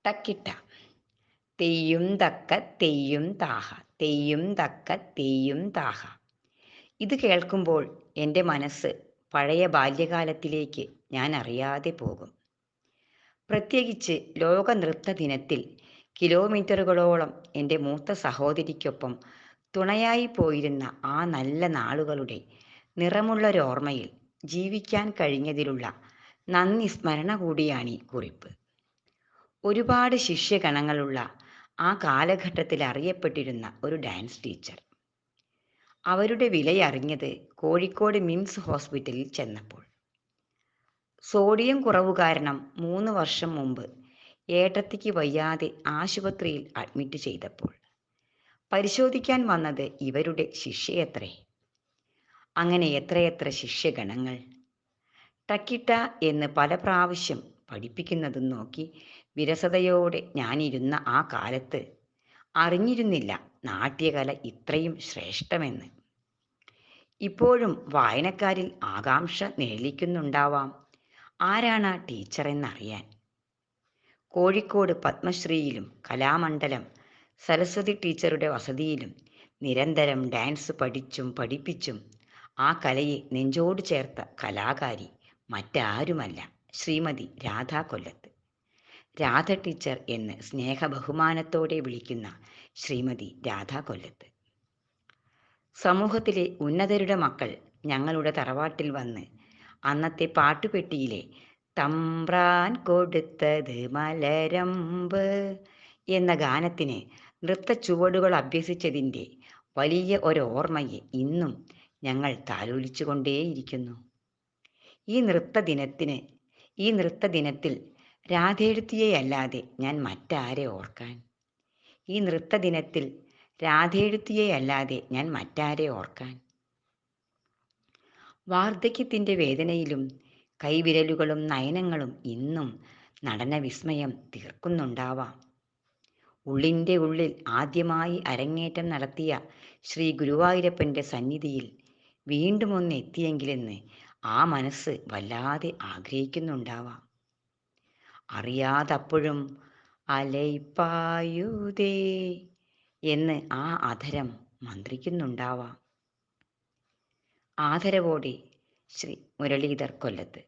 ടക്കിട്ട തെയ്യും തക്ക തെയ്യും താഹ തെയ്യും തക്ക തെയ്യും താഹ. ഇത് കേൾക്കുമ്പോൾ എൻ്റെ മനസ്സ് പഴയ ബാല്യകാലത്തിലേക്ക് ഞാൻ അറിയാതെ പോകും. പ്രത്യേകിച്ച് ലോക നൃത്ത ദിനത്തിൽ കിലോമീറ്ററുകളോളം എൻ്റെ മൂത്ത സഹോദരിക്കൊപ്പം തുണയായി പോയിരുന്ന ആ നല്ല നാളുകളുടെ നിറമുള്ളൊരോർമ്മയിൽ ജീവിക്കാൻ കഴിഞ്ഞതിലുള്ള നന്ദി സ്മരണ കൂടിയാണീ കുറിപ്പ്. ഒരുപാട് ശിഷ്യഗണങ്ങളുള്ള ആ കാലഘട്ടത്തിൽ അറിയപ്പെട്ടിരുന്ന ഒരു ഡാൻസ് ടീച്ചർ. അവരുടെ വിലയറിഞ്ഞത് കോഴിക്കോട് മിംസ് ഹോസ്പിറ്റലിൽ ചെന്നപ്പോൾ. സോഡിയം കുറവ് കാരണം 3 വർഷം മുമ്പ് ഏട്ടത്തിക്ക് വയ്യാതെ ആശുപത്രിയിൽ അഡ്മിറ്റ് ചെയ്തപ്പോൾ പരിശോധിക്കാൻ വന്നത് ഇവരുടെ ശിഷ്യയത്രേ. അങ്ങനെ എത്രയെത്ര ശിഷ്യഗണങ്ങൾ. ടക്കിട്ട എന്ന് പല പ്രാവശ്യം പഠിപ്പിക്കുന്നതും നോക്കി വിരസതയോടെ ഞാനിരുന്ന ആ കാലത്ത് അറിഞ്ഞിരുന്നില്ല നാട്യകല ഇത്രയും ശ്രേഷ്ഠമെന്ന്. ഇപ്പോഴും വായനക്കാരിൽ ആകാംക്ഷ നിഴലിക്കുന്നുണ്ടാവാം, ആരാണ് ആ ടീച്ചറെന്നറിയാൻ. കോഴിക്കോട് പത്മശ്രീയിലും കലാമണ്ഡലം സരസ്വതി ടീച്ചറുടെ വസതിയിലും നിരന്തരം ഡാൻസ് പഠിച്ചും പഠിപ്പിച്ചും ആ കലയെ നെഞ്ചോട് ചേർത്ത കലാകാരി മറ്റാരുമല്ല, ശ്രീമതി രാധാ കൊല്ലത്ത്. രാധ ടീച്ചർ എന്ന് സ്നേഹബഹുമാനത്തോടെ വിളിക്കുന്ന ശ്രീമതി രാധാ കൊല്ലത്ത്. സമൂഹത്തിലെ ഉന്നതരുടെ മക്കൾ ഞങ്ങളുടെ തറവാട്ടിൽ വന്ന് അന്നത്തെ പാട്ടുപെട്ടിയിലെ തമ്പ്രാൻ കൊടുത്തത് മലരമ്പ് എന്ന ഗാനത്തിന് നൃത്ത ചുവടുകൾ അഭ്യസിച്ചതിൻ്റെ വലിയ ഒരോർമ്മയെ ഇന്നും ഞങ്ങൾ താലോലിച്ചുകൊണ്ടേയിരിക്കുന്നു. ഈ നൃത്ത ദിനത്തിൽ രാധേഴുത്തിയെയല്ലാതെ ഞാൻ മറ്റാരെ ഓർക്കാൻ? ഈ നൃത്ത ദിനത്തിൽ രാധേഴുത്തിയെയല്ലാതെ ഞാൻ മറ്റാരെ ഓർക്കാൻ? വാർദ്ധക്യത്തിൻ്റെ വേദനയിലും കൈവിരലുകളും നയനങ്ങളും ഇന്നും നടനവിസ്മയം തീർക്കുന്നുണ്ടാവാം. ഉള്ളിൻ്റെ ഉള്ളിൽ ആദ്യമായി അരങ്ങേറ്റം നടത്തിയ ശ്രീ ഗുരുവായൂരപ്പൻ്റെ സന്നിധിയിൽ വീണ്ടും ഒന്ന് എത്തിയെങ്കിലെന്ന് ആ മനസ്സ് വല്ലാതെ ആഗ്രഹിക്കുന്നുണ്ടാവാം. അറിയാതപ്പോഴും അലൈപ്പായുതേ എന്ന് ആ അധരം മന്ത്രിക്കുന്നുണ്ടാവാം. ആദരവോടെ ശ്രീ മുരളീധർ കൊല്ലത്ത്.